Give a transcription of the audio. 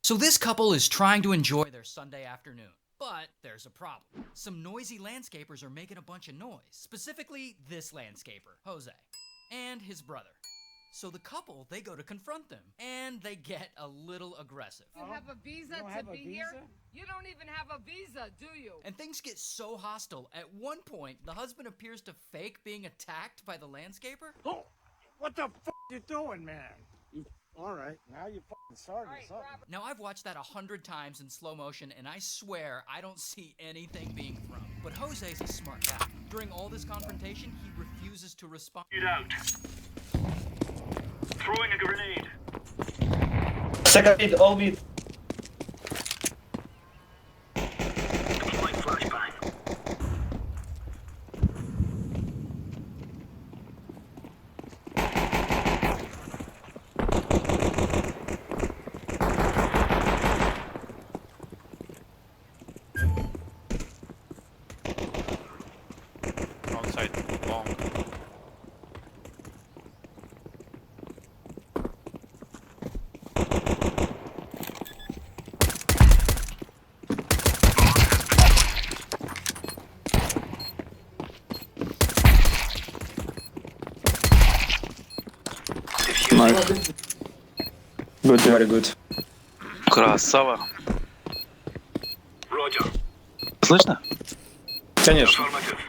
So this couple is trying to enjoy their Sunday afternoon. But there's a problem. Some noisy landscapers are making a bunch of noise. Specifically, this landscaper, Jose, and his brother. So the couple, they go to confront them, and they get a little aggressive. You have a visa to be here? You don't even have a visa, do you? And things get so hostile. At one point, the husband appears to fake being attacked by the landscaper. Oh, what the f*** you doing, man? All right, now you fucking started something. Now, I've watched that 100 times in slow motion, and I swear I don't see anything being thrown. But Jose's a smart guy. During all this confrontation, he refuses to respond. Get out. Throwing a grenade. Second mid, all mid. Deploying flashbang. Wrong side, long. Nice. Good, very good. Красава. Roger. Слышно? Конечно. Affirmative.